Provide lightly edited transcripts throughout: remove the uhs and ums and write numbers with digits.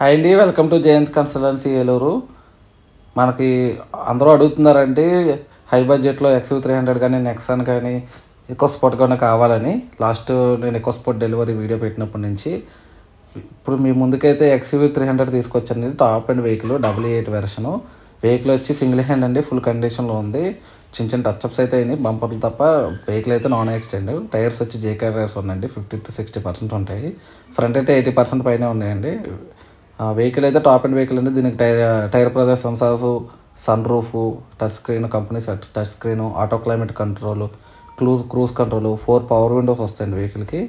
Hi అండి, welcome to Jayanth consultancy Eluru. మనకి అందరూ అడుగుతున్నారండి హై బడ్జెట్లో XUV300 కానీ నెక్సాన్ కానీ ఎక్కువ స్పోర్ట్ కానీ కావాలని. నేను ఎక్కువ స్పోర్ట్ డెలివరీ వీడియో పెట్టినప్పటి నుంచి ఇప్పుడు మీ ముందుకైతే XUV300 తీసుకొచ్చండి. Top and vehicle 88 version. Vehicle వచ్చి సింగిల్ హ్యాండ్ అండి, ఫుల్ కండిషన్లో ఉంది. చిన్న చిన్న టచ్అప్స్ అయితే అయినాయి, బంపర్లు తప్ప. వెహికల్ అయితే నాన్ యాక్సిడెంట్. టైర్స్ వచ్చి JK టైర్స్ ఉన్నాయండి, 50 to 60% ఉంటాయి. ఫ్రంట్ అయితే 80% పైనే ఉన్నాయండి. వెహికల్ అయితే టాప్ అండ్ వెహికల్ అండి. దీనికి tyre pressure sensors, sun roof, touch screen, company touch screen, auto climate control, cruise control, 4 power windows వస్తాయండి వెహికల్కి.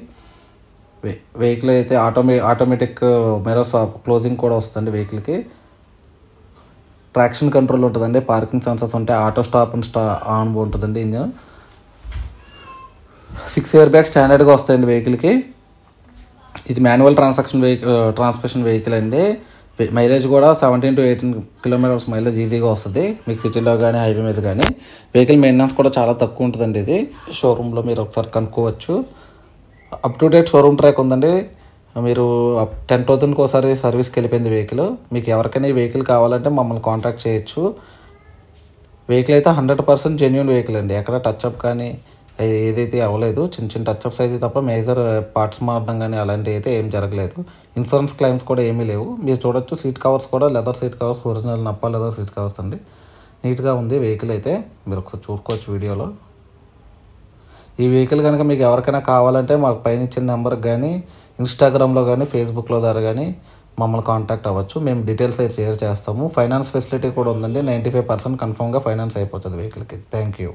వెహికల్ అయితే ఆటోమేటిక్ మిర్రర్స్ క్లోజింగ్ కూడా వస్తుంది వెహికల్కి. ట్రాక్షన్ కంట్రోల్ ఉంటుందండి, పార్కింగ్ సెన్సర్స్ ఉంటాయి, ఆటో స్టాప్ అండ్ ఆన్ ఉంటుందండి. ఇంజన్ 6 ఎయిర్ బ్యాగ్స్ స్టాండర్డ్గా వస్తాయండి వెహికల్కి. ఇది మాన్యువల్ ట్రాన్స్మిషన్ వెహికల్ అండి. మైలేజ్ కూడా 17 to 18 కిలోమీటర్స్ మైలేజ్ ఈజీగా వస్తుంది మీకు సిటీలో కానీ హైవే మీద కానీ. వెహికల్ మెయింటెనెన్స్ కూడా చాలా తక్కువ ఉంటుందండి. ఇది షోరూంలో మీరు ఒకసారి కనుక్కోవచ్చు. Up to date showroom track ఉందండి. మీరు 10,000కి ఒకసారి సర్వీస్కి వెళ్ళిపోయింది వెహికల్. మీకు ఎవరికైనా ఈ వెహికల్ కావాలంటే మమ్మల్ని కాంటాక్ట్ చేయొచ్చు. వెహికల్ అయితే 100% జెన్యూన్ వెహికల్ అండి. ఎక్కడ టచ్అప్ కానీ ఏదైతే అవ్వలేదు. చిన్న చిన్న టచ్అప్స్ అయితే తప్ప మేజర్ పార్ట్స్ మారడం కానీ అలాంటివి అయితే ఏం జరగలేదు. ఇన్సూరెన్స్ క్లెయిమ్స్ కూడా ఏమీ లేవు. మీరు చూడొచ్చు, సీట్ కవర్స్ కూడా leather seat covers, original nappa leather seat covers అండి. నీట్గా ఉంది వెహికల్ అయితే, మీరు ఒకసారి చూసుకోవచ్చు వీడియోలో. ఈ వెహికల్ కనుక మీకు ఎవరికైనా కావాలంటే మాకు పైన ఇచ్చిన నెంబర్కి కానీ, ఇన్స్టాగ్రామ్లో కానీ, ఫేస్బుక్లో ద్వారా కానీ మమ్మల్ని కాంటాక్ట్ అవ్వచ్చు. మేము డీటెయిల్స్ అయితే షేర్ చేస్తాము. ఫైనాన్స్ ఫెసిలిటీ కూడా ఉందండి. 95% కన్ఫర్మ్గా ఫైనాన్స్ అయిపోతుంది వెహికల్కి. Thank you.